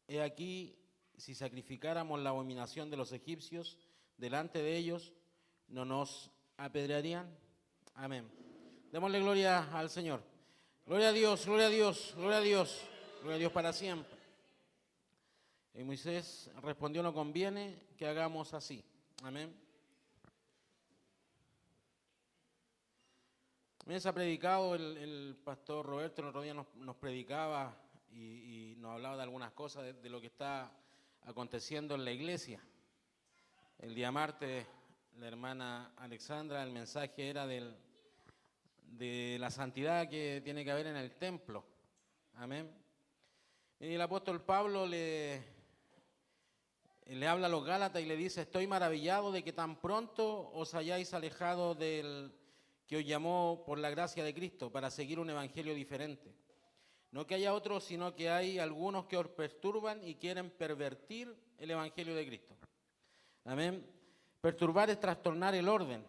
he aquí, si sacrificáramos la abominación de los egipcios delante de ellos, ¿no nos apedrearían? Amén. Démosle gloria al Señor. Gloria a Dios, gloria a Dios, gloria a Dios, gloria a Dios para siempre. Y Moisés respondió: no conviene que hagamos así. Amén. También se ha predicado, el pastor Roberto el otro día nos predicaba y nos hablaba de algunas cosas de lo que está aconteciendo en la iglesia. El día martes, la hermana Alexandra, el mensaje era de la santidad que tiene que haber en el templo. Amén. Y el apóstol Pablo le habla a los Gálatas y le dice: estoy maravillado de que tan pronto os hayáis alejado del que os llamó por la gracia de Cristo para seguir un evangelio diferente. No que haya otros, sino que hay algunos que os perturban y quieren pervertir el evangelio de Cristo. Amén. Perturbar es trastornar el orden,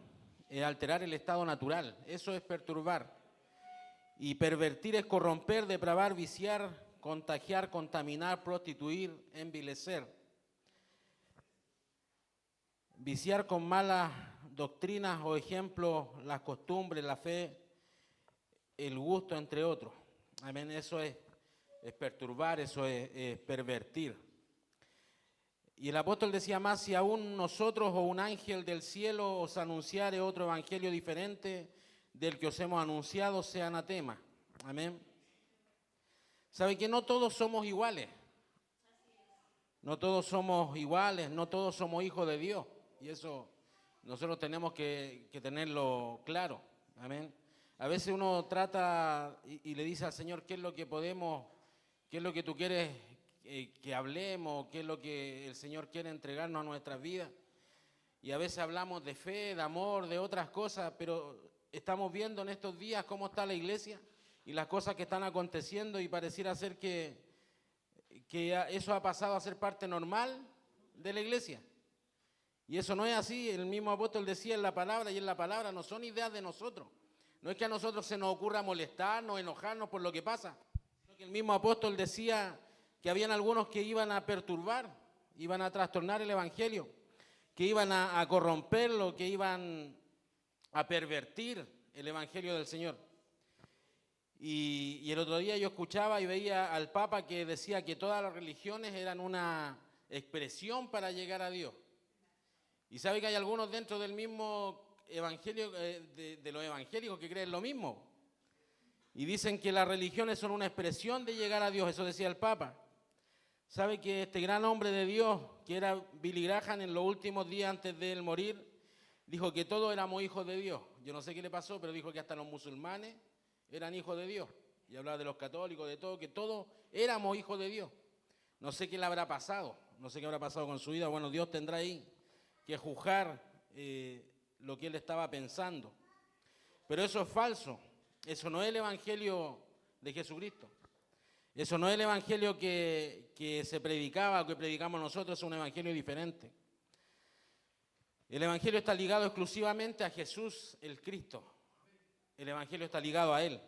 es alterar el estado natural. Eso es perturbar. Y pervertir es corromper, depravar, viciar, contagiar, contaminar, prostituir, envilecer. Viciar con malas doctrinas o ejemplos las costumbres, la fe, el gusto, entre otros. Amén. Eso es perturbar, eso es pervertir. Y el apóstol decía más: si aún nosotros o un ángel del cielo os anunciare otro evangelio diferente del que os hemos anunciado, sea anatema. Amén. ¿Sabe que no todos somos iguales? No todos somos iguales, no todos somos hijos de Dios. Y eso nosotros tenemos que tenerlo claro. Amén. A veces uno trata y le dice al Señor: ¿qué es lo que podemos, qué es lo que tú quieres que hablemos, qué es lo que el Señor quiere entregarnos a nuestras vidas? Y a veces hablamos de fe, de amor, de otras cosas, pero estamos viendo en estos días cómo está la iglesia y las cosas que están aconteciendo, y pareciera ser que eso ha pasado a ser parte normal de la iglesia. Y eso no es así. El mismo apóstol decía en la palabra, y en la palabra no son ideas de nosotros. No es que a nosotros se nos ocurra molestarnos, enojarnos por lo que pasa, sino que el mismo apóstol decía que habían algunos que iban a perturbar, iban a trastornar el evangelio, que iban a corromperlo, que iban a pervertir el evangelio del Señor. Y el otro día yo escuchaba y veía al Papa que decía que todas las religiones eran una expresión para llegar a Dios. Y sabe que hay algunos dentro del mismo evangelio, de los evangélicos, que creen lo mismo. Y dicen que las religiones son una expresión de llegar a Dios. Eso decía el Papa. Sabe que este gran hombre de Dios, que era Billy Graham, en los últimos días antes de él morir, dijo que todos éramos hijos de Dios. Yo no sé qué le pasó, pero dijo que hasta los musulmanes eran hijos de Dios. Y hablaba de los católicos, de todo, que todos éramos hijos de Dios. No sé qué le habrá pasado, no sé qué habrá pasado con su vida. Bueno, Dios tendrá ahí que juzgar lo que él estaba pensando. Pero eso es falso. Eso no es el evangelio de Jesucristo. Eso no es el evangelio que se predicaba o que predicamos nosotros, es un evangelio diferente. El evangelio está ligado exclusivamente a Jesús, el Cristo. El evangelio está ligado a Él.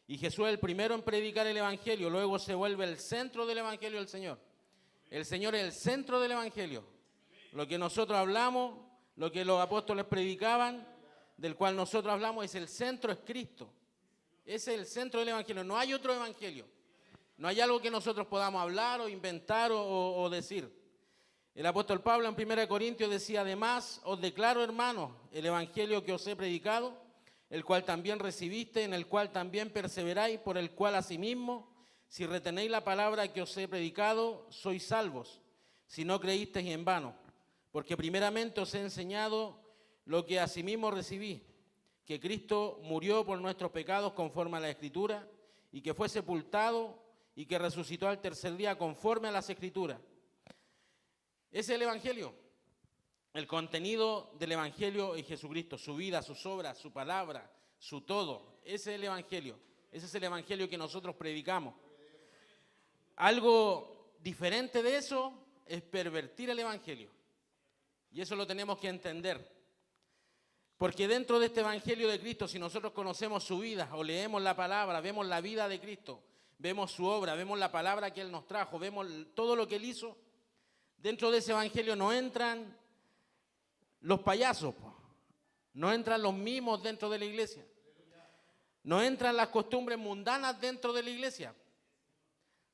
Y Jesús es el primero en predicar el evangelio, luego se vuelve el centro del evangelio del Señor. El Señor es el centro del evangelio. Lo que nosotros hablamos, lo que los apóstoles predicaban, del cual nosotros hablamos, es el centro, es Cristo. Ese es el centro del evangelio, no hay otro evangelio. No hay algo que nosotros podamos hablar o inventar o decir. El apóstol Pablo en 1 Corintios decía: además os declaro, hermanos, el evangelio que os he predicado, el cual también recibiste, en el cual también perseveráis, por el cual asimismo, si retenéis la palabra que os he predicado, sois salvos, si no creísteis en vano. Porque primeramente os he enseñado lo que asimismo recibí, que Cristo murió por nuestros pecados conforme a la Escritura, y que fue sepultado, y que resucitó al tercer día conforme a las Escrituras. Ese es el evangelio. El contenido del evangelio es Jesucristo, su vida, sus obras, su palabra, su todo. Ese es el evangelio. Ese es el evangelio que nosotros predicamos. Algo diferente de eso es pervertir el evangelio. Y eso lo tenemos que entender. Porque dentro de este evangelio de Cristo, si nosotros conocemos su vida o leemos la palabra, vemos la vida de Cristo, vemos su obra, vemos la palabra que Él nos trajo, vemos todo lo que Él hizo, dentro de ese evangelio no entran los payasos, no entran los mimos dentro de la iglesia, no entran las costumbres mundanas dentro de la iglesia.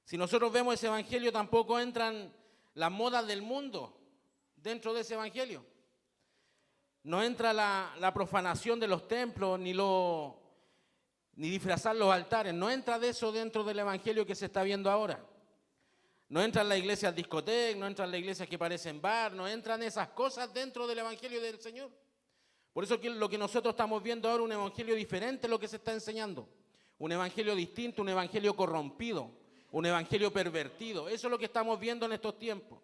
Si nosotros vemos ese evangelio, tampoco entran las modas del mundo dentro de ese evangelio. No entra la profanación de los templos, ni disfrazar los altares. No entra de eso dentro del evangelio que se está viendo ahora. No entran las iglesias discotecas, no entran las iglesias que parecen bar, no entran esas cosas dentro del evangelio del Señor. Por eso que lo que nosotros estamos viendo ahora es un evangelio diferente a lo que se está enseñando. Un evangelio distinto, un evangelio corrompido, un evangelio pervertido. Eso es lo que estamos viendo en estos tiempos.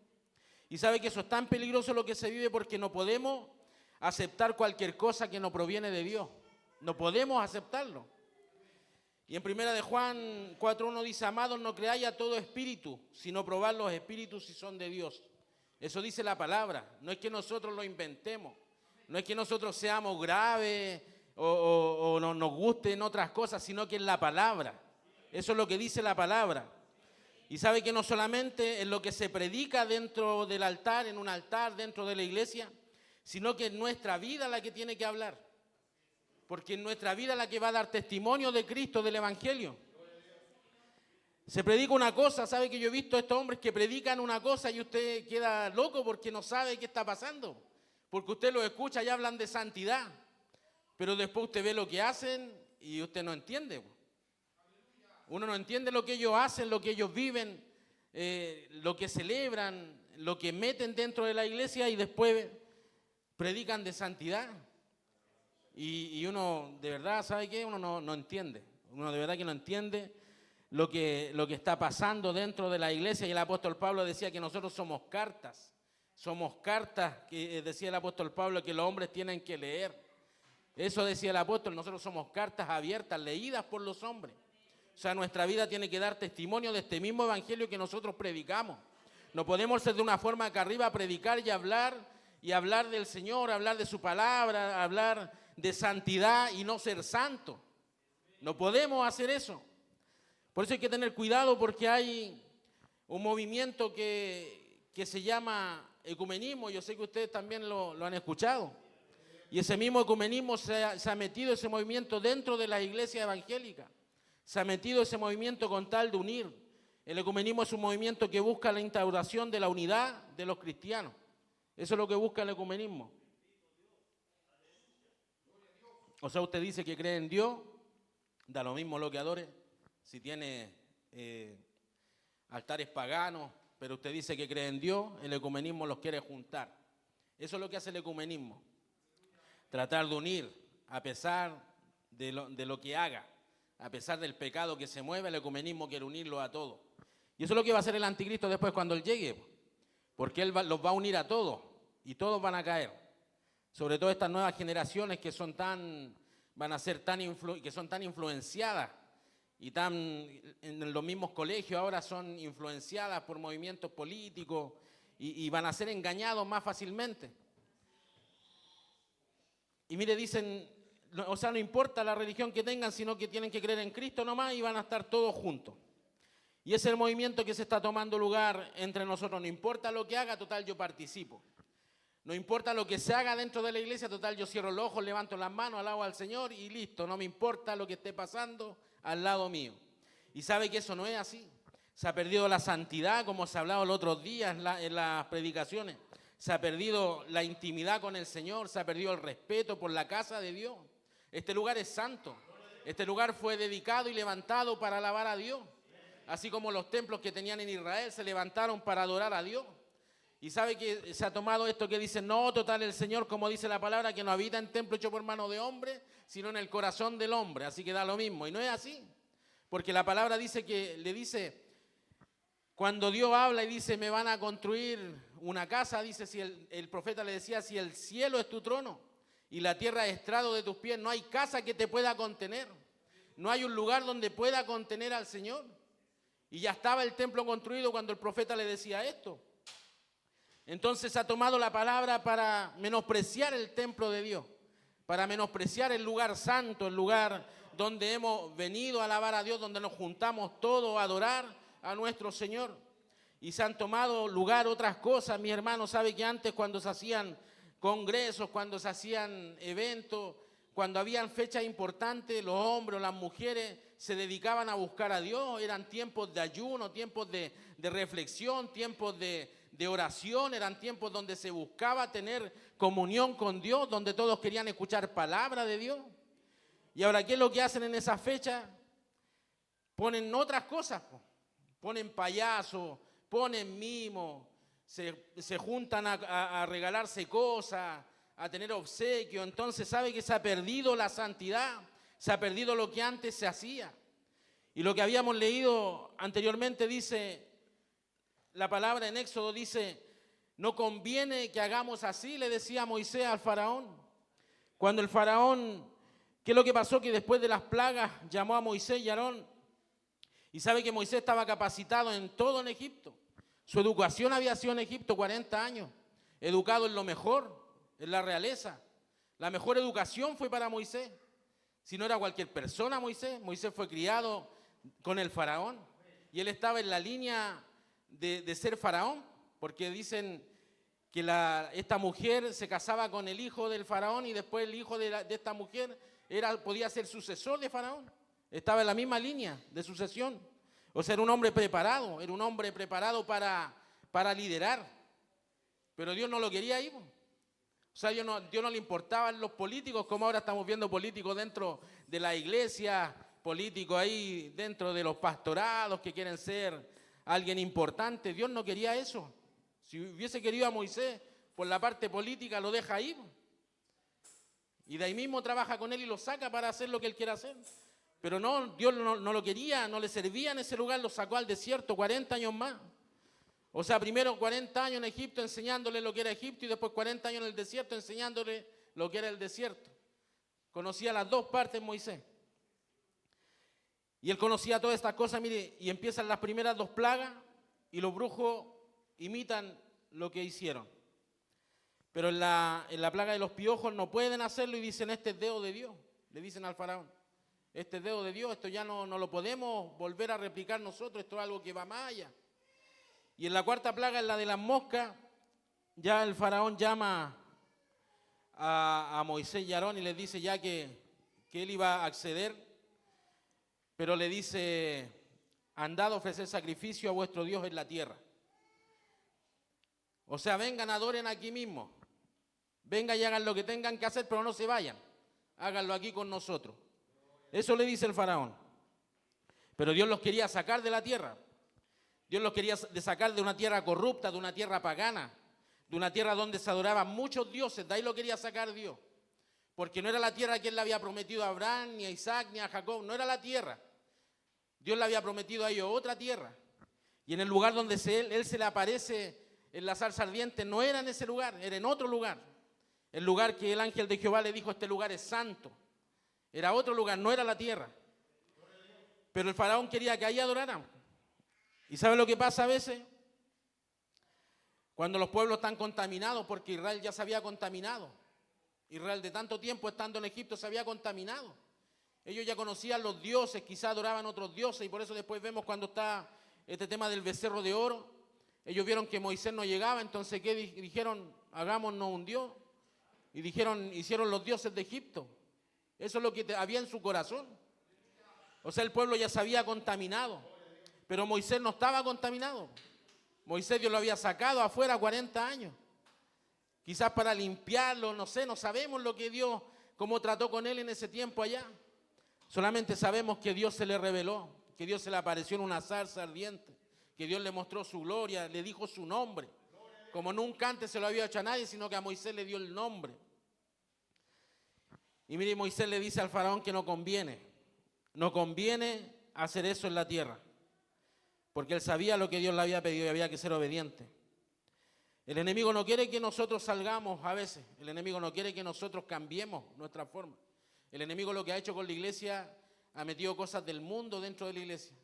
Y sabe que eso es tan peligroso lo que se vive porque no podemos aceptar cualquier cosa que no proviene de Dios. No podemos aceptarlo. Y en 1 de Juan 4:1 dice, amados, no creáis a todo espíritu, sino probad los espíritus si son de Dios. Eso dice la palabra. No es que nosotros lo inventemos. No es que nosotros seamos graves o no nos gusten otras cosas, sino que es la palabra. Eso es lo que dice la palabra. Y sabe que no solamente es lo que se predica dentro del altar, en un altar, dentro de la iglesia, sino que es nuestra vida la que tiene que hablar. Porque es nuestra vida la que va a dar testimonio de Cristo, del Evangelio. Se predica una cosa, sabe que yo he visto a estos hombres que predican una cosa y usted queda loco porque no sabe qué está pasando. Porque usted los escucha y hablan de santidad, pero después usted ve lo que hacen y usted no entiende. Uno no entiende lo que ellos hacen, lo que ellos viven, lo que celebran, lo que meten dentro de la iglesia y después predican de santidad. Y uno de verdad, ¿sabe qué? Uno no entiende. Uno de verdad que no entiende lo que está pasando dentro de la iglesia. Y el apóstol Pablo decía que nosotros somos cartas. Somos cartas, que decía el apóstol Pablo, que los hombres tienen que leer. Eso decía el apóstol, nosotros somos cartas abiertas, leídas por los hombres. O sea, nuestra vida tiene que dar testimonio de este mismo evangelio que nosotros predicamos. No podemos ser de una forma acá arriba, predicar y hablar del Señor, hablar de su palabra, hablar de santidad y no ser santo. No podemos hacer eso. Por eso hay que tener cuidado porque hay un movimiento que se llama ecumenismo. Yo sé que ustedes también lo han escuchado. Y ese mismo ecumenismo se ha metido ese movimiento dentro de las iglesias evangélicas. Se ha metido ese movimiento con tal de unir. El ecumenismo es un movimiento que busca la instauración de la unidad de los cristianos. Eso es lo que busca el ecumenismo. O sea, usted dice que cree en Dios, da lo mismo lo que adore. Si tiene altares paganos, pero usted dice que cree en Dios, el ecumenismo los quiere juntar. Eso es lo que hace el ecumenismo. Tratar de unir, a pesar de lo que haga. A pesar del pecado que se mueve, el ecumenismo quiere unirlo a todos. Y eso es lo que va a hacer el anticristo después cuando Él llegue. Porque Él los va a unir a todos y todos van a caer. Sobre todo estas nuevas generaciones que son tan influenciadas y en los mismos colegios ahora son influenciadas por movimientos políticos y van a ser engañados más fácilmente. Y mire, dicen, o sea, no importa la religión que tengan, sino que tienen que creer en Cristo nomás y van a estar todos juntos. Y ese es el movimiento que se está tomando lugar entre nosotros. No importa lo que haga, total yo participo. No importa lo que se haga dentro de la iglesia, total yo cierro los ojos, levanto las manos, alabo al Señor y listo. No me importa lo que esté pasando al lado mío. Y sabe que eso no es así. Se ha perdido la santidad, como se ha hablado los otros días en las predicaciones. Se ha perdido la intimidad con el Señor, se ha perdido el respeto por la casa de Dios. Este lugar es santo. Este lugar fue dedicado y levantado para alabar a Dios. Así como los templos que tenían en Israel se levantaron para adorar a Dios. Y sabe que se ha tomado esto que dice, no, total, el Señor, como dice la palabra, que no habita en templo hecho por mano de hombre, sino en el corazón del hombre. Así que da lo mismo. Y no es así. Porque la palabra dice que, le dice, cuando Dios habla y dice, me van a construir una casa, dice, si el profeta le decía, si el cielo es tu trono y la tierra es estrado de tus pies, no hay casa que te pueda contener. No hay un lugar donde pueda contener al Señor. Y ya estaba el templo construido cuando el profeta le decía esto. Entonces ha tomado la palabra para menospreciar el templo de Dios, para menospreciar el lugar santo, el lugar donde hemos venido a alabar a Dios, donde nos juntamos todos a adorar a nuestro Señor. Y se han tomado lugar otras cosas. Mi hermano sabe que antes, cuando se hacían congresos, cuando se hacían eventos, cuando habían fechas importantes, los hombres o las mujeres se dedicaban a buscar a Dios. Eran tiempos de ayuno, tiempos de reflexión, tiempos de oración, eran tiempos donde se buscaba tener comunión con Dios, donde todos querían escuchar palabra de Dios. Y ahora, ¿qué es lo que hacen en esa fecha? Ponen otras cosas, ponen payasos, ponen mimos, se juntan a regalarse cosas, a tener obsequios. Entonces sabe que se ha perdido la santidad, se ha perdido lo que antes se hacía. Y lo que habíamos leído anteriormente dice, la palabra en Éxodo dice, no conviene que hagamos así, le decía Moisés al faraón. Cuando el faraón, ¿qué es lo que pasó? Que después de las plagas llamó a Moisés y Aarón. Y sabe que Moisés estaba capacitado en todo en Egipto. Su educación había sido en Egipto 40 años, educado en lo mejor, en la realeza. La mejor educación fue para Moisés. Si no era cualquier persona Moisés fue criado con el faraón. Y él estaba en la línea de ser faraón, porque dicen que esta mujer se casaba con el hijo del faraón y después el hijo de esta mujer podía ser sucesor de faraón. Estaba en la misma línea de sucesión. O sea, era un hombre preparado para liderar. Pero Dios no lo quería ahí. O sea, Dios no le importaban los políticos, como ahora estamos viendo políticos dentro de la iglesia, políticos ahí dentro de los pastorados que quieren ser alguien importante. Dios no quería eso. Si hubiese querido a Moisés, por la parte política lo deja ahí. Y de ahí mismo trabaja con él y lo saca para hacer lo que él quiera hacer. Pero no, Dios no lo quería, no le servía en ese lugar, lo sacó al desierto 40 años más. O sea, primero 40 años en Egipto enseñándole lo que era Egipto y después 40 años en el desierto enseñándole lo que era el desierto. Conocía las dos partes Moisés. Y él conocía todas estas cosas, mire, y empiezan las primeras dos plagas y los brujos imitan lo que hicieron. Pero en la plaga de los piojos no pueden hacerlo y dicen, este es dedo de Dios, le dicen al faraón. Este es dedo de Dios, esto ya no lo podemos volver a replicar nosotros, esto es algo que va más allá. Y en la cuarta plaga, en la de las moscas, ya el faraón llama a Moisés y Aarón y les dice ya que él iba a acceder, pero le dice, andad a ofrecer sacrificio a vuestro Dios en la tierra. O sea, vengan, adoren aquí mismo. Vengan y hagan lo que tengan que hacer, pero no se vayan. Háganlo aquí con nosotros. Eso le dice el faraón. Pero Dios los quería sacar de la tierra. Dios los quería sacar de una tierra corrupta, de una tierra pagana, de una tierra donde se adoraban muchos dioses. De ahí lo quería sacar Dios. Porque no era la tierra que él le había prometido a Abraham, ni a Isaac, ni a Jacob. No era la tierra. Dios le había prometido a ellos otra tierra. Y en el lugar donde él se le aparece en la zarza ardiente, no era en ese lugar, era en otro lugar. El lugar que el ángel de Jehová le dijo, este lugar es santo. Era otro lugar, no era la tierra. Pero el faraón quería que ahí adoraran. ¿Y sabe lo que pasa a veces? Cuando los pueblos están contaminados, porque Israel ya se había contaminado. Israel de tanto tiempo estando en Egipto se había contaminado. Ellos ya conocían los dioses, quizás adoraban otros dioses, y por eso después vemos cuando está este tema del becerro de oro. Ellos vieron que Moisés no llegaba, entonces ¿qué dijeron? Hagámonos un dios. Y hicieron los dioses de Egipto. Eso es lo que había en su corazón. O sea, el pueblo ya se había contaminado. Pero Moisés no estaba contaminado. Moisés Dios lo había sacado afuera 40 años. Quizás para limpiarlo, no sé, no sabemos lo que Dios, cómo trató con él en ese tiempo allá. Solamente sabemos que Dios se le reveló, que Dios se le apareció en una zarza ardiente, que Dios le mostró su gloria, le dijo su nombre. Como nunca antes se lo había hecho a nadie, sino que a Moisés le dio el nombre. Y mire, Moisés le dice al faraón que no conviene hacer eso en la tierra. Porque él sabía lo que Dios le había pedido y había que ser obediente. El enemigo no quiere que nosotros salgamos a veces. El enemigo no quiere que nosotros cambiemos nuestra forma. El enemigo lo que ha hecho con la iglesia, ha metido cosas del mundo dentro de la iglesia.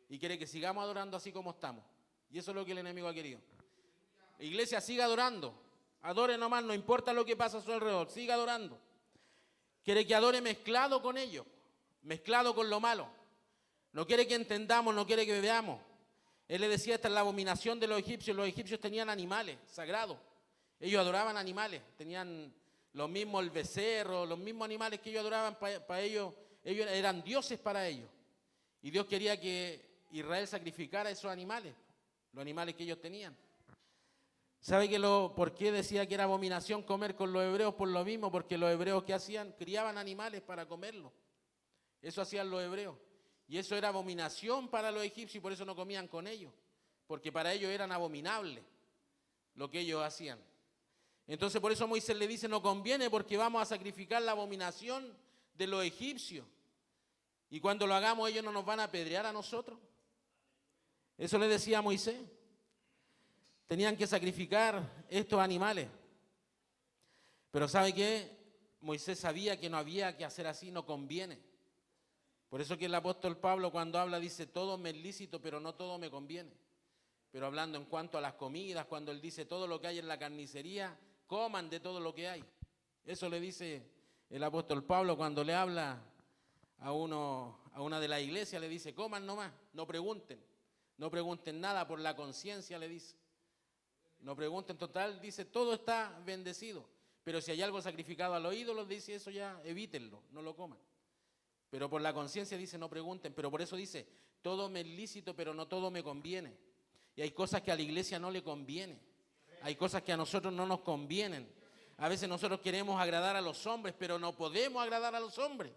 Y quiere que sigamos adorando así como estamos. Y eso es lo que el enemigo ha querido. La iglesia siga adorando. Adore nomás, no importa lo que pasa a su alrededor. Siga adorando. Quiere que adore mezclado con ellos. mezclado con lo malo. No quiere que entendamos, no quiere que veamos. Él le decía, esta es la abominación de los egipcios. Los egipcios tenían animales sagrados. Ellos adoraban animales. Tenían lo mismo el becerro, los mismos animales que ellos adoraban para ellos. Ellos eran dioses para ellos. Y Dios quería que Israel sacrificara esos animales, los animales que ellos tenían. ¿Sabe por qué decía que era abominación comer con los hebreos? Por lo mismo, porque los hebreos ¿qué hacían? Criaban animales para comerlos. Eso hacían los hebreos. Y eso era abominación para los egipcios y por eso no comían con ellos. Porque para ellos eran abominables lo que ellos hacían. Entonces por eso Moisés le dice, no conviene porque vamos a sacrificar la abominación de los egipcios. Y cuando lo hagamos ellos no nos van a apedrear a nosotros. Eso le decía a Moisés. Tenían que sacrificar estos animales. Pero ¿sabe qué? Moisés sabía que no había que hacer así, no conviene. Por eso que el apóstol Pablo cuando habla dice, todo me es lícito, pero no todo me conviene. Pero hablando en cuanto a las comidas, cuando él dice todo lo que hay en la carnicería, coman de todo lo que hay. Eso le dice el apóstol Pablo cuando le habla a una de las iglesias, le dice, coman nomás, no pregunten nada por la conciencia, le dice. No pregunten, total, dice, todo está bendecido. Pero si hay algo sacrificado a los ídolos, dice, eso ya evítenlo, no lo coman. Pero por la conciencia dice, no pregunten. Pero por eso dice, todo me es lícito, pero no todo me conviene. Y hay cosas que a la iglesia no le conviene. Hay cosas que a nosotros no nos convienen. A veces nosotros queremos agradar a los hombres, pero no podemos agradar a los hombres.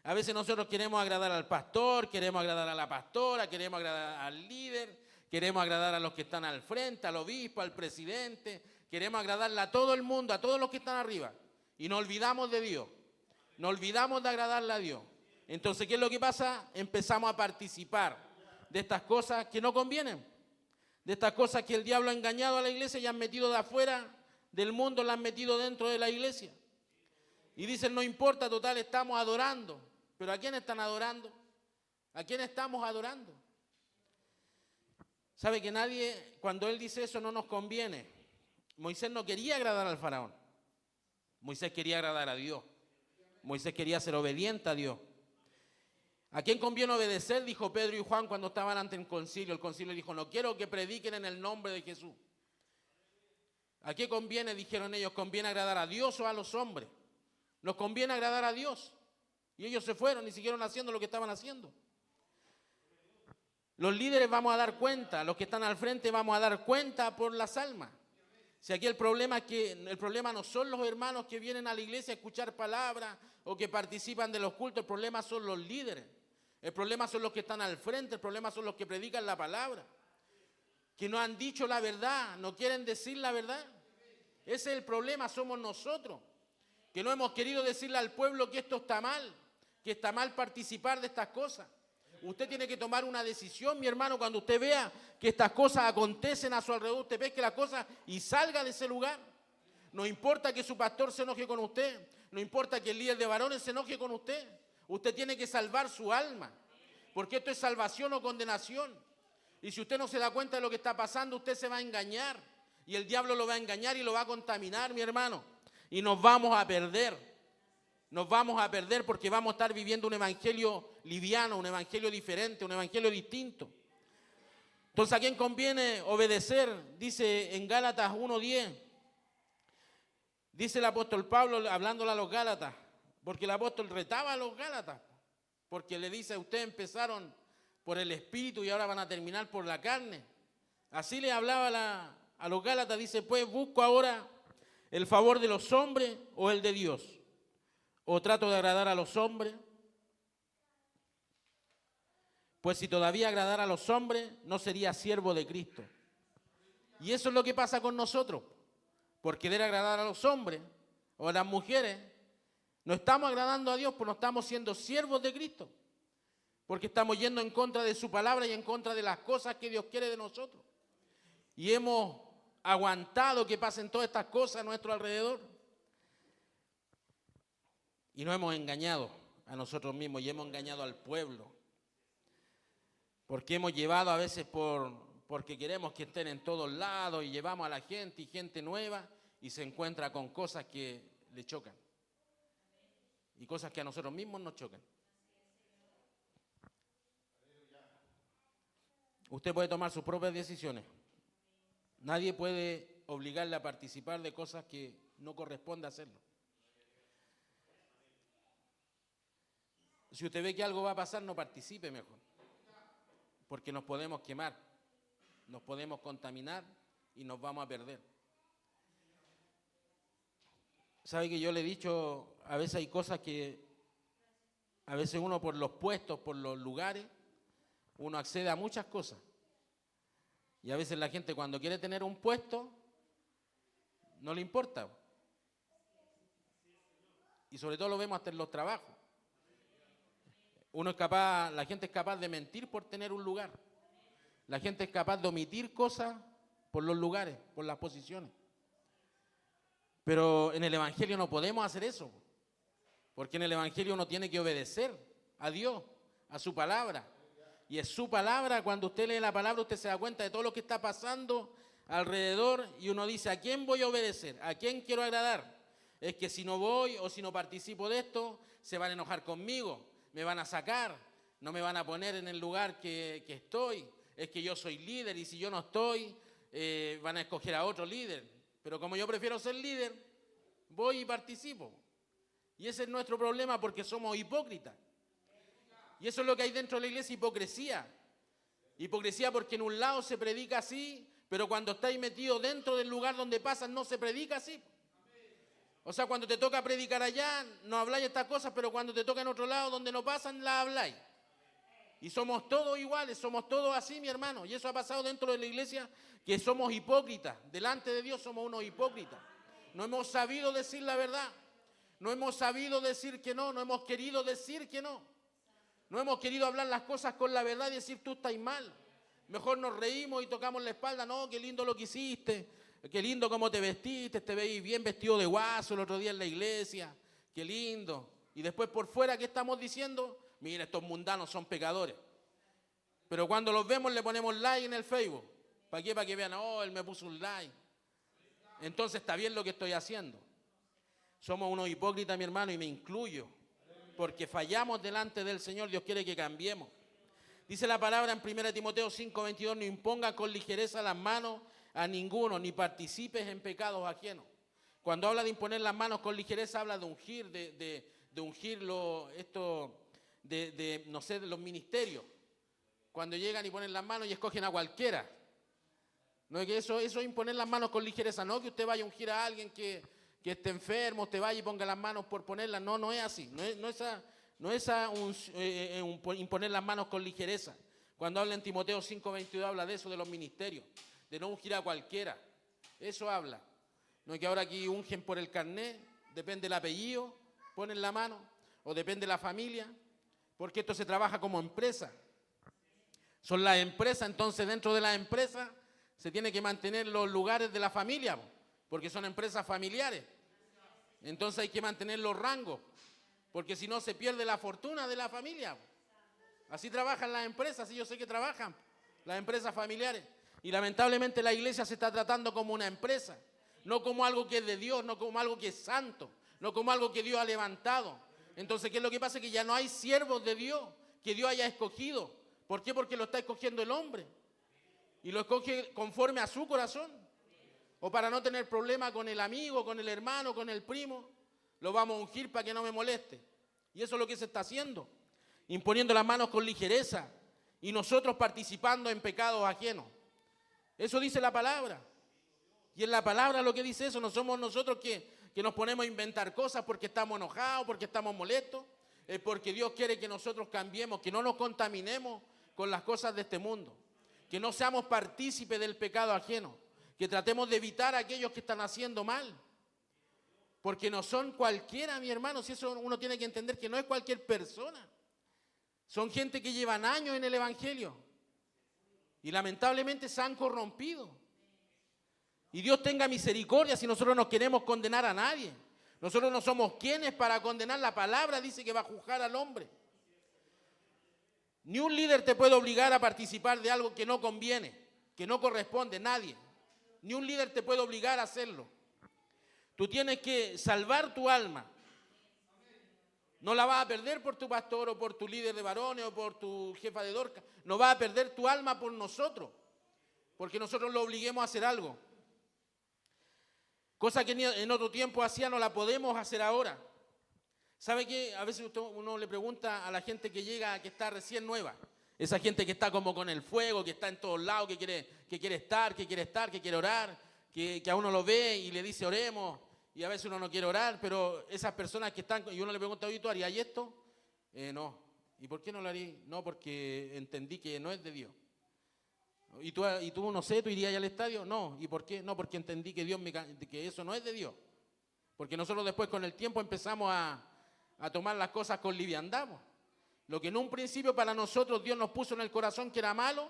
A veces nosotros queremos agradar al pastor, queremos agradar a la pastora, queremos agradar al líder, queremos agradar a los que están al frente, al obispo, al presidente. Queremos agradarle a todo el mundo, a todos los que están arriba. Y nos olvidamos de Dios. Nos olvidamos de agradarle a Dios. Entonces, ¿qué es lo que pasa? Empezamos a participar de estas cosas que no convienen. De estas cosas que el diablo ha engañado a la iglesia y han metido de afuera del mundo, la han metido dentro de la iglesia. Y dicen, no importa, total, estamos adorando. ¿Pero a quién están adorando? ¿A quién estamos adorando? ¿Sabe que nadie, cuando él dice eso, no nos conviene? Moisés no quería agradar al faraón. Moisés quería agradar a Dios. Moisés quería ser obediente a Dios. ¿A quién conviene obedecer? Dijo Pedro y Juan cuando estaban ante el concilio. El concilio dijo, no quiero que prediquen en el nombre de Jesús. ¿A qué conviene? Dijeron ellos, ¿conviene agradar a Dios o a los hombres? Nos conviene agradar a Dios. Y ellos se fueron y siguieron haciendo lo que estaban haciendo. Los líderes vamos a dar cuenta, los que están al frente vamos a dar cuenta por las almas. Si aquí el problema no son los hermanos que vienen a la iglesia a escuchar palabras o que participan de los cultos, el problema son los líderes. El problema son los que están al frente, el problema son los que predican la palabra. Que no han dicho la verdad, no quieren decir la verdad. Ese es el problema, somos nosotros. Que no hemos querido decirle al pueblo que esto está mal, que está mal participar de estas cosas. Usted tiene que tomar una decisión, mi hermano, cuando usted vea que estas cosas acontecen a su alrededor, usted pesque las cosas y salga de ese lugar. No importa que su pastor se enoje con usted, no importa que el líder de varones se enoje con usted. Usted tiene que salvar su alma, porque esto es salvación o condenación. Y si usted no se da cuenta de lo que está pasando, usted se va a engañar. Y el diablo lo va a engañar y lo va a contaminar, mi hermano. Y nos vamos a perder. Nos vamos a perder porque vamos a estar viviendo un evangelio liviano, un evangelio diferente, un evangelio distinto. Entonces, ¿a quién conviene obedecer? Dice en Gálatas 1:10. Dice el apóstol Pablo hablándole a los Gálatas, porque el apóstol retaba a los Gálatas, porque le dice, ustedes empezaron por el Espíritu y ahora van a terminar por la carne. Así le hablaba a los Gálatas, dice, pues busco ahora el favor de los hombres o el de Dios. ¿O trato de agradar a los hombres? Pues si todavía agradara a los hombres, no sería siervo de Cristo. Y eso es lo que pasa con nosotros. Por querer agradar a los hombres o a las mujeres, no estamos agradando a Dios, pues no estamos siendo siervos de Cristo. Porque estamos yendo en contra de su palabra y en contra de las cosas que Dios quiere de nosotros. Y hemos aguantado que pasen todas estas cosas a nuestro alrededor. Y nos hemos engañado a nosotros mismos y hemos engañado al pueblo. Porque hemos llevado a veces porque queremos que estén en todos lados y llevamos a la gente y gente nueva y se encuentra con cosas que le chocan. Y cosas que a nosotros mismos nos chocan. Usted puede tomar sus propias decisiones. Nadie puede obligarle a participar de cosas que no corresponde hacerlo. Si usted ve que algo va a pasar, no participe mejor, porque nos podemos quemar, nos podemos contaminar y nos vamos a perder. ¿Sabe que yo le he dicho, a veces hay cosas que, a veces uno por los puestos, por los lugares, uno accede a muchas cosas. Y a veces la gente cuando quiere tener un puesto, no le importa. Y sobre todo lo vemos hasta en los trabajos. La gente es capaz de mentir por tener un lugar. La gente es capaz de omitir cosas por los lugares, por las posiciones. Pero en el Evangelio no podemos hacer eso, porque en el Evangelio uno tiene que obedecer a Dios, a su palabra. Y es su palabra, cuando usted lee la palabra, usted se da cuenta de todo lo que está pasando alrededor y uno dice, ¿a quién voy a obedecer? ¿A quién quiero agradar? Es que si no voy o si no participo de esto, se van a enojar conmigo, me van a sacar, no me van a poner en el lugar que estoy. Es que yo soy líder y si yo no estoy, van a escoger a otro líder. Pero como yo prefiero ser líder, voy y participo. Y ese es nuestro problema porque somos hipócritas. Y eso es lo que hay dentro de la iglesia, hipocresía. Hipocresía porque en un lado se predica así, pero cuando estáis metido dentro del lugar donde pasan no se predica así. O sea, cuando te toca predicar allá, no habláis estas cosas, pero cuando te toca en otro lado donde no pasan, las habláis. Y somos todos iguales, somos todos así, mi hermano. Y eso ha pasado dentro de la iglesia, que somos hipócritas. Delante de Dios somos unos hipócritas. No hemos sabido decir la verdad. No hemos sabido decir que no. No hemos querido decir que no. No hemos querido hablar las cosas con la verdad y decir tú estás mal. Mejor nos reímos y tocamos la espalda. No, qué lindo lo que hiciste. Qué lindo cómo te vestiste. Te veis bien vestido de guaso el otro día en la iglesia. Qué lindo. Y después por fuera, ¿qué estamos diciendo? Mira, estos mundanos son pecadores. Pero cuando los vemos le ponemos like en el Facebook. ¿Para qué? Para que vean, oh, él me puso un like. Entonces está bien lo que estoy haciendo. Somos unos hipócritas, mi hermano, y me incluyo. Porque fallamos delante del Señor, Dios quiere que cambiemos. Dice la palabra en 1 Timoteo 5:22, no impongas con ligereza las manos a ninguno, ni participes en pecados ajenos. Cuando habla de imponer las manos con ligereza, habla de ungir, de ungir no sé, de los ministerios. Cuando llegan y ponen las manos y escogen a cualquiera. No es que eso es imponer las manos con ligereza, no que usted vaya a ungir a alguien que esté enfermo, usted vaya y ponga las manos por ponerlas. No, no es así. No es imponer las manos con ligereza. Cuando habla en Timoteo 5:22 habla de eso, de los ministerios, de no ungir a cualquiera. Eso habla. No es que ahora aquí ungen por el carnet, depende del apellido, ponen la mano, o depende de la familia, porque esto se trabaja como empresa. Son las empresas, entonces dentro de las empresas se tiene que mantener los lugares de la familia, porque son empresas familiares. Entonces hay que mantener los rangos, porque si no se pierde la fortuna de la familia. Así trabajan las empresas, y yo sé que trabajan las empresas familiares. Y lamentablemente la iglesia se está tratando como una empresa, no como algo que es de Dios, no como algo que es santo, no como algo que Dios ha levantado. Entonces, ¿qué es lo que pasa? Que ya no hay siervos de Dios que Dios haya escogido. ¿Por qué? Porque lo está escogiendo el hombre. Y lo escoge conforme a su corazón. O para no tener problema con el amigo, con el hermano, con el primo, lo vamos a ungir para que no me moleste. Y eso es lo que se está haciendo. Imponiendo las manos con ligereza. Y nosotros participando en pecados ajenos. Eso dice la palabra. Y en la palabra lo que dice eso, no somos nosotros que nos ponemos a inventar cosas porque estamos enojados, porque estamos molestos. Es porque Dios quiere que nosotros cambiemos, que no nos contaminemos con las cosas de este mundo. Que no seamos partícipes del pecado ajeno. Que tratemos de evitar a aquellos que están haciendo mal. Porque no son cualquiera, mi hermano. Si eso uno tiene que entender que no es cualquier persona. Son gente que llevan años en el Evangelio. Y lamentablemente se han corrompido. Y Dios tenga misericordia si nosotros no queremos condenar a nadie. Nosotros no somos quienes para condenar. La palabra dice que va a juzgar al hombre. Ni un líder te puede obligar a participar de algo que no conviene, que no corresponde, nadie. Ni un líder te puede obligar a hacerlo. Tú tienes que salvar tu alma. No la vas a perder por tu pastor o por tu líder de varones o por tu jefa de Dorcas. No vas a perder tu alma por nosotros, porque nosotros lo obliguemos a hacer algo. Cosa que en otro tiempo hacía, no la podemos hacer ahora. ¿Sabe qué? A veces uno le pregunta a la gente que llega, que está recién nueva. Esa gente que está como con el fuego, que está en todos lados, que quiere estar, que quiere orar, que a uno lo ve y le dice oremos. Y a veces uno no quiere orar, pero esas personas que están, y uno le pregunta, oye, ¿tú harías esto? No. ¿Y por qué no lo harías? No, porque entendí que no es de Dios. ¿Y tú no sé, tú irías al estadio? No. ¿Y por qué? No, porque entendí que que eso no es de Dios. Porque nosotros después con el tiempo empezamos a tomar las cosas con liviandad. Lo que en un principio para nosotros Dios nos puso en el corazón que era malo,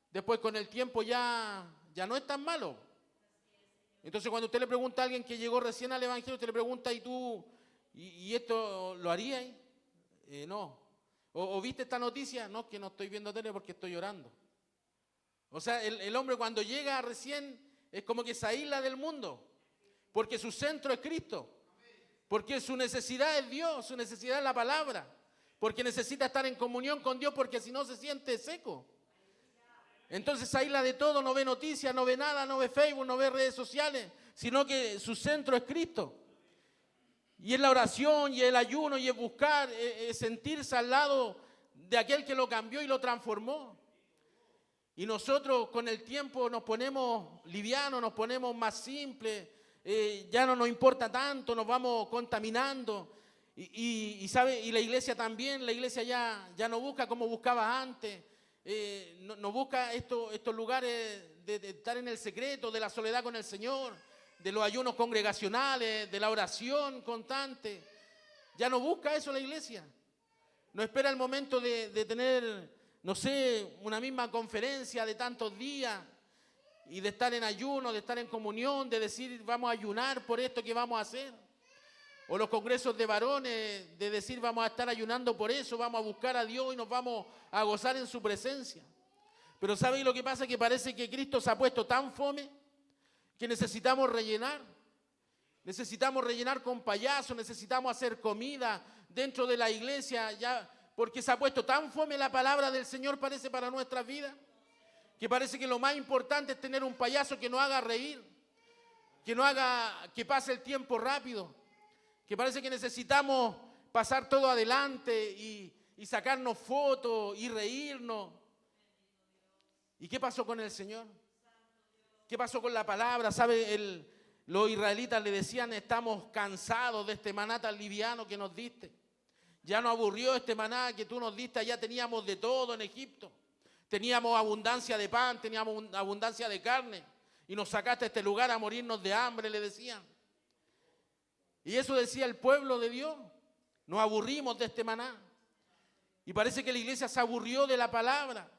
después con el tiempo ya no es tan malo. Entonces cuando usted le pregunta a alguien que llegó recién al Evangelio, usted le pregunta, ¿y tú, y esto lo harías? No. ¿O viste esta noticia? No, que no estoy viendo tele porque estoy llorando. O sea, el hombre cuando llega recién es como que se aísla del mundo, porque su centro es Cristo, porque su necesidad es Dios, su necesidad es la palabra, porque necesita estar en comunión con Dios, porque si no se siente seco. Entonces se aísla de todo, no ve noticias, no ve nada, no ve Facebook, no ve redes sociales, sino que su centro es Cristo. Y es la oración, y el ayuno, y es buscar, es sentirse al lado de aquel que lo cambió y lo transformó. Y nosotros con el tiempo nos ponemos livianos, nos ponemos más simples, ya no nos importa tanto, nos vamos contaminando. Y la iglesia también, la iglesia ya no busca como buscaba antes. No busca estos lugares de estar en el secreto, de la soledad con el Señor, de los ayunos congregacionales, de la oración constante. Ya no busca eso la iglesia. No espera el momento de tener, no sé, una misma conferencia de tantos días y de estar en ayuno, de estar en comunión, de decir vamos a ayunar por esto que vamos a hacer. O los congresos de varones, de decir vamos a estar ayunando por eso, vamos a buscar a Dios y nos vamos a gozar en su presencia. Pero ¿saben lo que pasa? Que parece que Cristo se ha puesto tan fome que necesitamos rellenar. Necesitamos rellenar con payasos, necesitamos hacer comida dentro de la iglesia, ya, porque se ha puesto tan fome la palabra del Señor, parece, para nuestras vidas, que parece que lo más importante es tener un payaso que nos haga reír, que no haga que pase el tiempo rápido. Que parece que necesitamos pasar todo adelante y sacarnos fotos y reírnos. ¿Y qué pasó con el Señor? ¿Qué pasó con la palabra? ¿Sabe? Los israelitas le decían, estamos cansados de este maná tan liviano que nos diste. Ya nos aburrió este maná que tú nos diste, ya teníamos de todo en Egipto. Teníamos abundancia de pan, teníamos abundancia de carne. Y nos sacaste a este lugar a morirnos de hambre, le decían. Y eso decía el pueblo de Dios. Nos aburrimos de este maná. Y parece que la iglesia se aburrió de la palabra.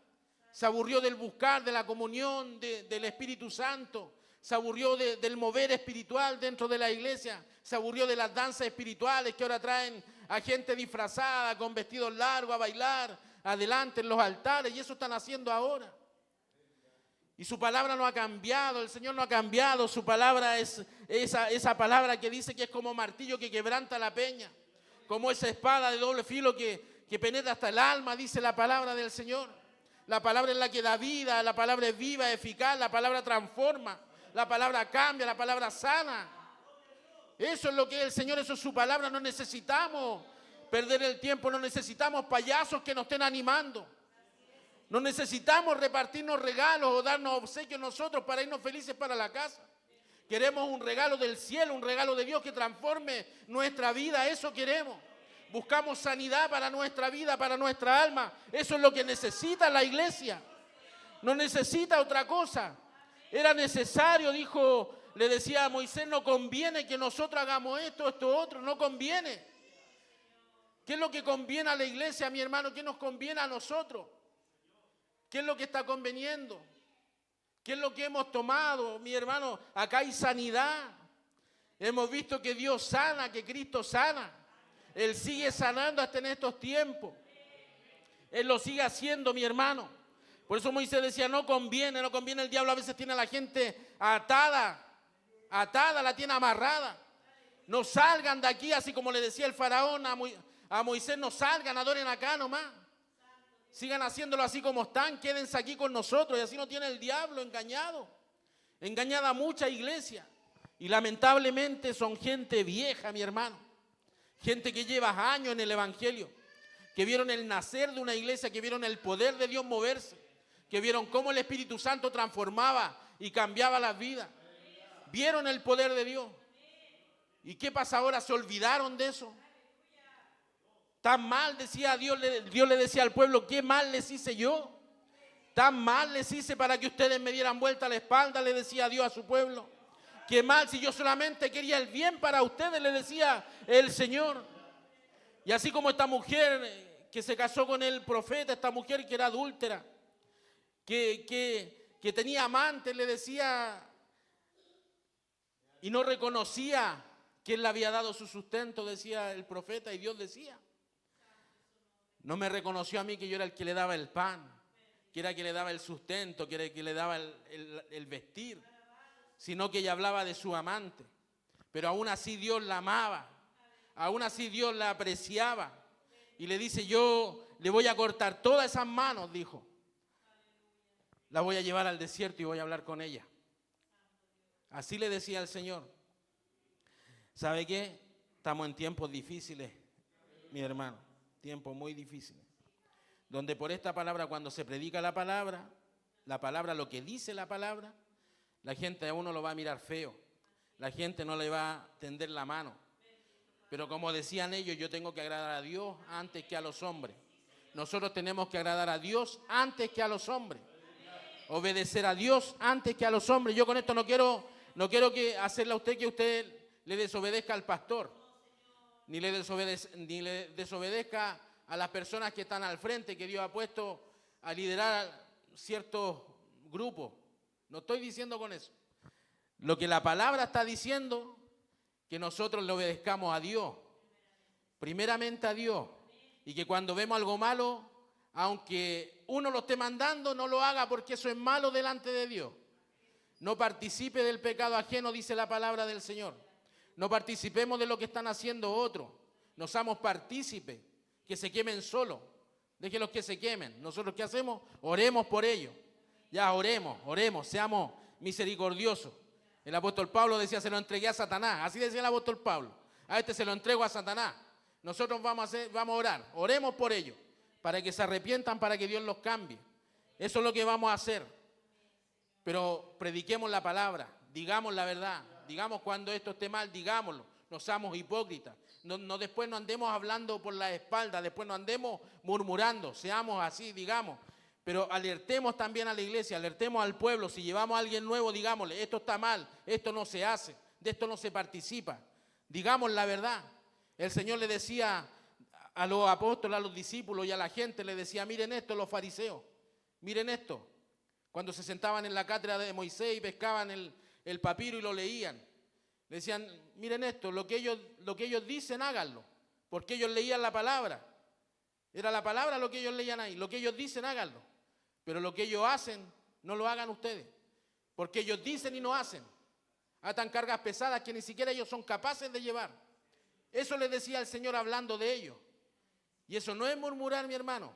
Se aburrió del buscar, de la comunión, del Espíritu Santo. Se aburrió del mover espiritual dentro de la iglesia. Se aburrió de las danzas espirituales que ahora traen a gente disfrazada, con vestidos largos, a bailar adelante en los altares. Y eso están haciendo ahora. Y su palabra no ha cambiado, el Señor no ha cambiado. Su palabra es esa palabra que dice que es como martillo que quebranta la peña, como esa espada de doble filo que penetra hasta el alma, dice la palabra del Señor. La palabra es la que da vida, la palabra es viva, eficaz, la palabra transforma, la palabra cambia, la palabra sana. Eso es lo que es el Señor, eso es su palabra. No necesitamos perder el tiempo, no necesitamos payasos que nos estén animando. No necesitamos repartirnos regalos o darnos obsequios nosotros para irnos felices para la casa. Queremos un regalo del cielo, un regalo de Dios que transforme nuestra vida, eso queremos. Buscamos sanidad para nuestra vida, para nuestra alma. Eso es lo que necesita la iglesia. No necesita otra cosa. Era necesario, le decía a Moisés, no conviene que nosotros hagamos esto otro, no conviene. ¿Qué es lo que conviene a la iglesia, mi hermano? ¿Qué nos conviene a nosotros? ¿Qué es lo que está conveniendo? ¿Qué es lo que hemos tomado, mi hermano? Acá hay sanidad. Hemos visto que Dios sana, que Cristo sana. Él sigue sanando hasta en estos tiempos. Él lo sigue haciendo, mi hermano. Por eso Moisés decía, no conviene. El diablo a veces tiene a la gente atada, la tiene amarrada. No salgan de aquí, así como le decía el faraón A Moisés: no salgan, adoren acá nomás. Sigan haciéndolo así como están, quédense aquí con nosotros. Y así no tiene el diablo engañado. Engañada a mucha iglesia. Y lamentablemente son gente vieja, mi hermano. Gente que lleva años en el evangelio. Que vieron el nacer de una iglesia, que vieron el poder de Dios moverse. Que vieron cómo el Espíritu Santo transformaba y cambiaba las vidas. Vieron el poder de Dios. ¿Y qué pasa ahora? ¿Se olvidaron de eso? Tan mal, decía Dios le decía al pueblo: ¿qué mal les hice yo? Tan mal les hice para que ustedes me dieran vuelta la espalda, le decía Dios a su pueblo. Qué mal, si yo solamente quería el bien para ustedes, le decía el Señor. Y así como esta mujer que se casó con el profeta, esta mujer que era adúltera, que tenía amantes, le decía, y no reconocía que él le había dado su sustento, decía el profeta, y Dios decía. No me reconoció a mí que yo era el que le daba el pan, que era el que le daba el sustento, que era el que le daba el vestir, sino que ella hablaba de su amante. Pero aún así Dios la amaba, aún así Dios la apreciaba. Y le dice: yo le voy a cortar todas esas manos, dijo. La voy a llevar al desierto y voy a hablar con ella. Así le decía el Señor. ¿Sabe qué? Estamos en tiempos difíciles, mi hermano. Tiempos muy difíciles. Donde por esta palabra, cuando se predica la palabra, lo que dice la palabra, la gente a uno lo va a mirar feo. La gente no le va a tender la mano. Pero como decían ellos, yo tengo que agradar a Dios antes que a los hombres. Nosotros tenemos que agradar a Dios antes que a los hombres. Obedecer a Dios antes que a los hombres. Yo con esto no quiero que hacerle a usted que usted le desobedezca al pastor. Ni le desobedezca a las personas que están al frente, que Dios ha puesto a liderar ciertos grupos. No estoy diciendo con eso. Lo que la palabra está diciendo, que nosotros le obedezcamos a Dios, primeramente a Dios, y que cuando vemos algo malo, aunque uno lo esté mandando, no lo haga, porque eso es malo delante de Dios. No participe del pecado ajeno, dice la palabra del Señor. No participemos de lo que están haciendo otros. No seamos partícipes, que se quemen solos. Déjenlos que se quemen. Nosotros, ¿qué hacemos? Oremos por ellos. Ya, oremos, seamos misericordiosos. El apóstol Pablo decía: se lo entregué a Satanás. Así decía el apóstol Pablo. A este se lo entrego a Satanás. Nosotros vamos a orar. Oremos por ellos, para que se arrepientan, para que Dios los cambie. Eso es lo que vamos a hacer. Pero prediquemos la palabra, digamos la verdad. Digamos cuando esto esté mal, digámoslo. No seamos hipócritas. No después no andemos hablando por la espalda, después no andemos murmurando. Seamos así, digamos. Pero alertemos también a la iglesia, alertemos al pueblo. Si llevamos a alguien nuevo, digámosle: esto está mal, esto no se hace, de esto no se participa. Digamos la verdad. El Señor le decía a los apóstoles, a los discípulos y a la gente, le decía: miren esto, los fariseos, miren esto. Cuando se sentaban en la cátedra de Moisés y pescaban el papiro y lo leían, le decían: miren esto, lo que ellos dicen, háganlo, porque ellos leían la palabra. Era la palabra lo que ellos leían ahí. Lo que ellos dicen, háganlo, pero lo que ellos hacen, no lo hagan ustedes, porque ellos dicen y no hacen. Atan cargas pesadas que ni siquiera ellos son capaces de llevar. Eso les decía el Señor hablando de ellos. Y eso no es murmurar, mi hermano.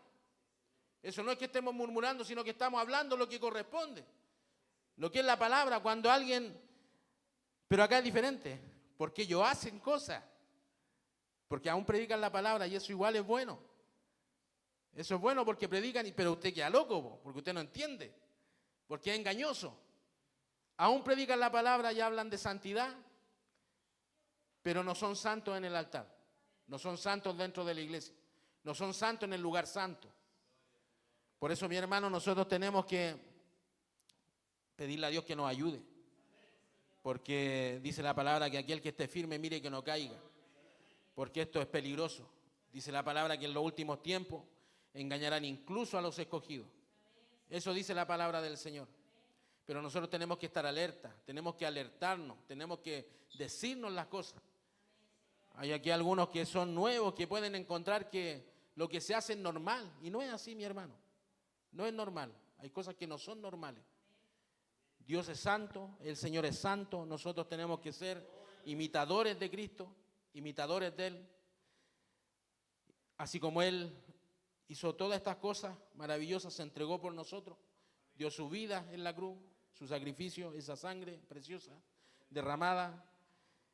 Eso no es que estemos murmurando, sino que estamos hablando lo que corresponde. Lo que es la palabra, cuando alguien... Pero acá es diferente, porque ellos hacen cosas. Porque aún predican la palabra y eso igual es bueno. Eso es bueno porque predican, pero usted queda loco, porque usted no entiende, porque es engañoso. Aún predican la palabra y hablan de santidad, pero no son santos en el altar. No son santos dentro de la iglesia. No son santos en el lugar santo. Por eso, mi hermano, nosotros tenemos que pedirle a Dios que nos ayude. Porque dice la palabra que aquel que esté firme mire que no caiga. Porque esto es peligroso. Dice la palabra que en los últimos tiempos engañarán incluso a los escogidos. Eso dice la palabra del Señor. Pero nosotros tenemos que estar alerta, tenemos que alertarnos, tenemos que decirnos las cosas. Hay aquí algunos que son nuevos, que pueden encontrar que lo que se hace es normal. Y no es así, mi hermano. No es normal. Hay cosas que no son normales. Dios es santo, el Señor es santo. Nosotros tenemos que ser imitadores de Cristo, imitadores de Él. así como Él hizo todas estas cosas maravillosas, se entregó por nosotros, dio su vida en la cruz, su sacrificio, esa sangre preciosa, derramada,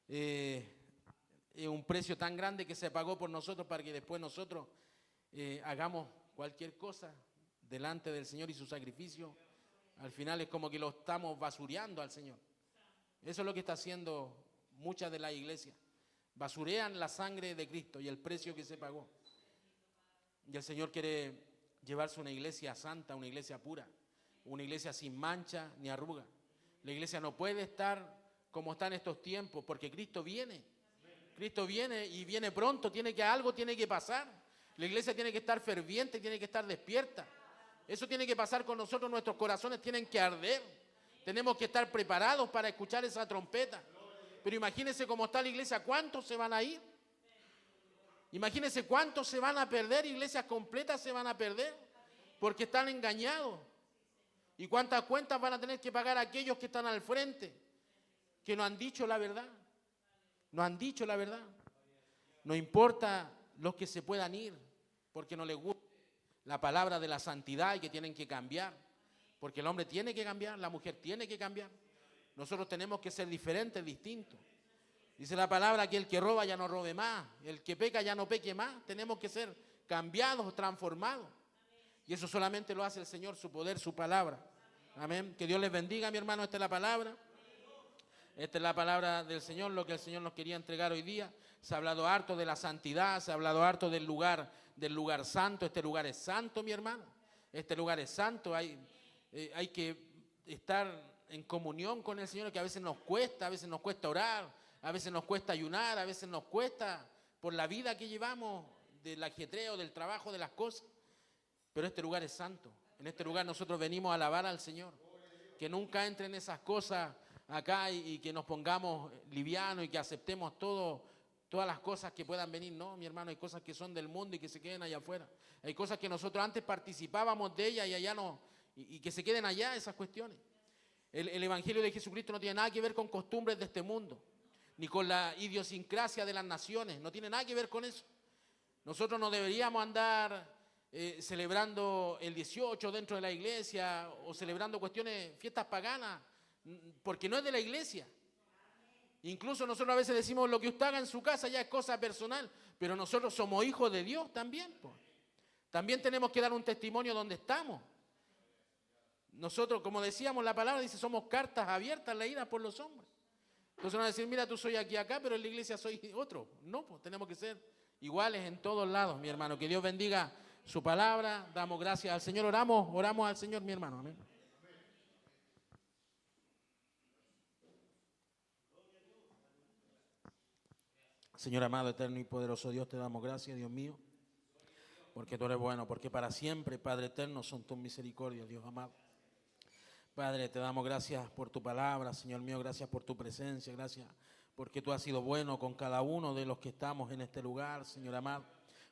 un precio tan grande que se pagó por nosotros para que después nosotros hagamos cualquier cosa delante del Señor y su sacrificio. Al final es como que lo estamos basureando al Señor. Eso es lo que está haciendo muchas de las iglesias. Basurean la sangre de Cristo y el precio que se pagó. Y el Señor quiere llevarse una iglesia santa, una iglesia pura, una iglesia sin mancha ni arruga. La iglesia no puede estar como está en estos tiempos, porque Cristo viene. Cristo viene y viene pronto, algo tiene que pasar. La iglesia tiene que estar ferviente, tiene que estar despierta. Eso tiene que pasar con nosotros, nuestros corazones tienen que arder. Tenemos que estar preparados para escuchar esa trompeta. Pero imagínense cómo está la iglesia, ¿cuántos se van a ir? Imagínense cuántos se van a perder, iglesias completas se van a perder, porque están engañados. ¿Y cuántas cuentas van a tener que pagar aquellos que están al frente, que no han dicho la verdad? No han dicho la verdad. No importa los que se puedan ir, porque no les gusta la palabra de la santidad y que tienen que cambiar. Porque el hombre tiene que cambiar, la mujer tiene que cambiar. Nosotros tenemos que ser diferentes, distintos. Dice la palabra que el que roba ya no robe más, el que peca ya no peque más. Tenemos que ser cambiados, transformados. Y eso solamente lo hace el Señor, su poder, su palabra. Amén. Que Dios les bendiga, mi hermano. Esta es la palabra. Esta es la palabra del Señor, lo que el Señor nos quería entregar hoy día. Se ha hablado harto de la santidad, se ha hablado harto del lugar santo. Este lugar es santo, mi hermano. Este lugar es santo. Hay que estar en comunión con el Señor, que a veces nos cuesta orar, a veces nos cuesta ayunar, a veces nos cuesta por la vida que llevamos, del ajetreo, del trabajo, de las cosas. Pero este lugar es santo. En este lugar nosotros venimos a alabar al Señor. Que nunca entren esas cosas acá y que nos pongamos livianos y que aceptemos todas las cosas que puedan venir. No, mi hermano, hay cosas que son del mundo y que se queden allá afuera. Hay cosas que nosotros antes participábamos de ellas y allá no, y que se queden allá esas cuestiones. El Evangelio de Jesucristo no tiene nada que ver con costumbres de este mundo, ni con la idiosincrasia de las naciones, no tiene nada que ver con eso. Nosotros no deberíamos andar celebrando el 18 dentro de la iglesia o celebrando fiestas paganas, porque no es de la iglesia. Incluso nosotros a veces decimos lo que usted haga en su casa ya es cosa personal, pero nosotros somos hijos de Dios también. También tenemos que dar un testimonio donde estamos. Nosotros, como decíamos, la palabra dice, somos cartas abiertas leídas por los hombres. Entonces van a decir, mira, tú soy aquí acá, pero en la iglesia soy otro. No, pues tenemos que ser iguales en todos lados, mi hermano. Que Dios bendiga su palabra. Damos gracias al Señor. Oramos al Señor, mi hermano. Amén. Señor amado, eterno y poderoso Dios, te damos gracias, Dios mío, porque tú eres bueno, porque para siempre, Padre eterno, son tus misericordias, Dios amado. Padre, te damos gracias por tu palabra, Señor mío, gracias por tu presencia, gracias porque tú has sido bueno con cada uno de los que estamos en este lugar, Señor amado,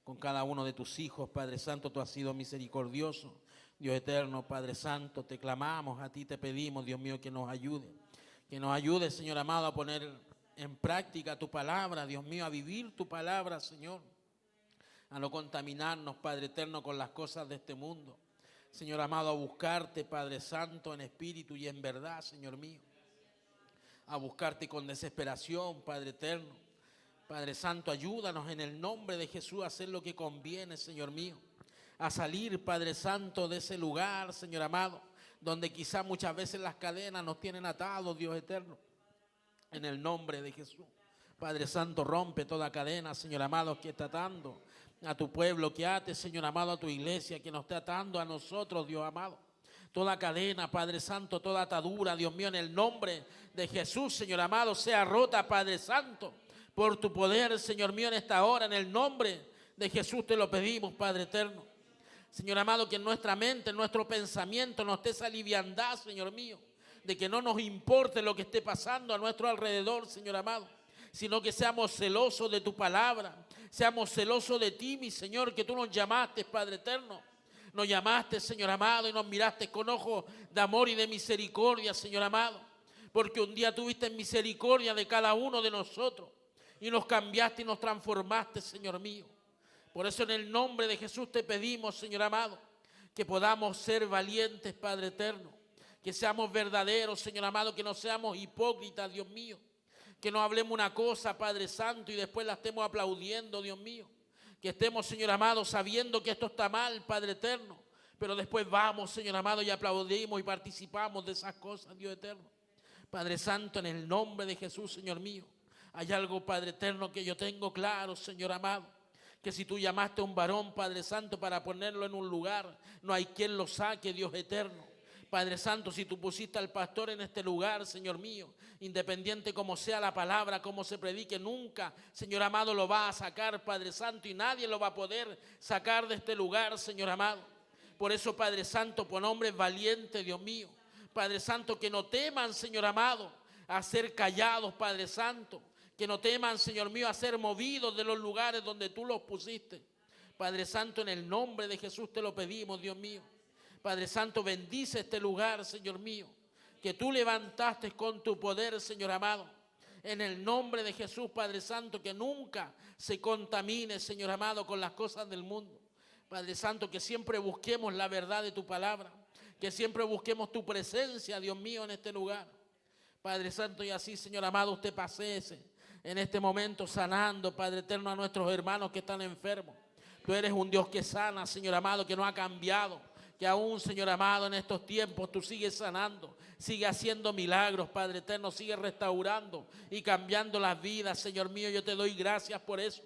con cada uno de tus hijos, Padre Santo, tú has sido misericordioso, Dios eterno, Padre Santo, te clamamos, a ti te pedimos, Dios mío, que nos ayude, Señor amado, a poner en práctica tu palabra, Dios mío, a vivir tu palabra, Señor, a no contaminarnos, Padre eterno, con las cosas de este mundo. Señor amado, a buscarte, Padre Santo, en espíritu y en verdad, Señor mío. A buscarte con desesperación, Padre eterno. Padre Santo, ayúdanos en el nombre de Jesús a hacer lo que conviene, Señor mío. A salir, Padre Santo, de ese lugar, Señor amado, donde quizá muchas veces las cadenas nos tienen atados, Dios eterno. En el nombre de Jesús. Padre Santo, rompe toda cadena, Señor amado, que está atando a tu pueblo, que ate, Señor amado, a tu iglesia, que nos está atando a nosotros, Dios amado. Toda cadena, Padre Santo, toda atadura, Dios mío, en el nombre de Jesús, Señor amado, sea rota, Padre Santo, por tu poder, Señor mío, en esta hora, en el nombre de Jesús te lo pedimos, Padre eterno. Señor amado, que en nuestra mente, en nuestro pensamiento, nos esté esa liviandad, Señor mío, de que no nos importe lo que esté pasando a nuestro alrededor, Señor amado, sino que seamos celosos de tu palabra, seamos celosos de ti, mi Señor, que tú nos llamaste, Padre eterno. Nos llamaste, Señor amado, y nos miraste con ojos de amor y de misericordia, Señor amado, porque un día tuviste misericordia de cada uno de nosotros y nos cambiaste y nos transformaste, Señor mío. Por eso en el nombre de Jesús te pedimos, Señor amado, que podamos ser valientes, Padre eterno. Que seamos verdaderos, Señor amado, que no seamos hipócritas, Dios mío. Que no hablemos una cosa, Padre Santo, y después la estemos aplaudiendo, Dios mío. Que estemos, Señor amado, sabiendo que esto está mal, Padre eterno. Pero después vamos, Señor amado, y aplaudimos y participamos de esas cosas, Dios eterno. Padre Santo, en el nombre de Jesús, Señor mío. Hay algo, Padre eterno, que yo tengo claro, Señor amado. Que si tú llamaste a un varón, Padre Santo, para ponerlo en un lugar, no hay quien lo saque, Dios eterno. Padre Santo, si tú pusiste al pastor en este lugar, Señor mío, independiente como sea la palabra, como se predique, nunca, Señor amado, lo va a sacar, Padre Santo, y nadie lo va a poder sacar de este lugar, Señor amado. Por eso, Padre Santo, pon hombres valientes, Dios mío. Padre Santo, que no teman, Señor amado, a ser callados, Padre Santo. Que no teman, Señor mío, a ser movidos de los lugares donde tú los pusiste. Padre Santo, en el nombre de Jesús te lo pedimos, Dios mío. Padre Santo, bendice este lugar, Señor mío, que tú levantaste con tu poder, Señor amado. En el nombre de Jesús, Padre Santo, que nunca se contamine, Señor amado, con las cosas del mundo. Padre Santo, que siempre busquemos la verdad de tu palabra, que siempre busquemos tu presencia, Dios mío, en este lugar. Padre Santo, y así, Señor amado, usted paséese en este momento sanando, Padre eterno, a nuestros hermanos que están enfermos. Tú eres un Dios que sana, Señor amado, que no ha cambiado, que aún, Señor amado, en estos tiempos tú sigues sanando, sigues haciendo milagros, Padre eterno, sigues restaurando y cambiando las vidas, Señor mío. Yo te doy gracias por eso,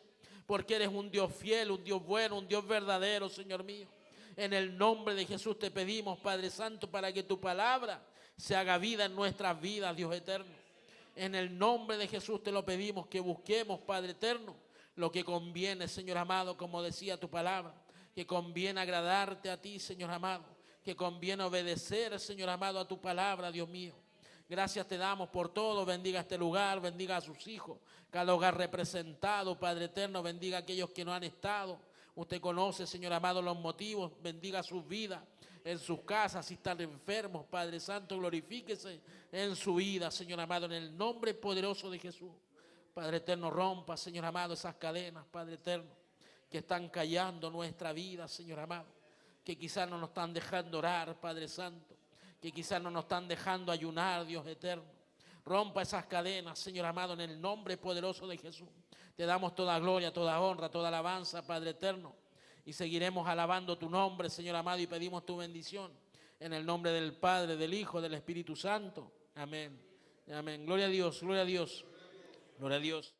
porque eres un Dios fiel, un Dios bueno, un Dios verdadero, Señor mío. En el nombre de Jesús te pedimos, Padre Santo, para que tu palabra se haga vida en nuestras vidas, Dios eterno. En el nombre de Jesús te lo pedimos, que busquemos, Padre eterno, lo que conviene, Señor amado, como decía tu palabra, que conviene agradarte a ti, Señor amado, que conviene obedecer, Señor amado, a tu palabra, Dios mío. Gracias te damos por todo. Bendiga este lugar, bendiga a sus hijos, cada hogar representado, Padre eterno, bendiga a aquellos que no han estado. Usted conoce, Señor amado, los motivos, bendiga sus vidas en sus casas, si están enfermos, Padre Santo, glorifíquese en su vida, Señor amado, en el nombre poderoso de Jesús. Padre eterno, rompa, Señor amado, esas cadenas, Padre eterno, que están callando nuestra vida, Señor amado, que quizás no nos están dejando orar, Padre Santo, que quizás no nos están dejando ayunar, Dios eterno. Rompa esas cadenas, Señor amado, en el nombre poderoso de Jesús. Te damos toda gloria, toda honra, toda alabanza, Padre eterno. Y seguiremos alabando tu nombre, Señor amado, y pedimos tu bendición. En el nombre del Padre, del Hijo, del Espíritu Santo. Amén. Amén. Gloria a Dios, gloria a Dios. Gloria a Dios.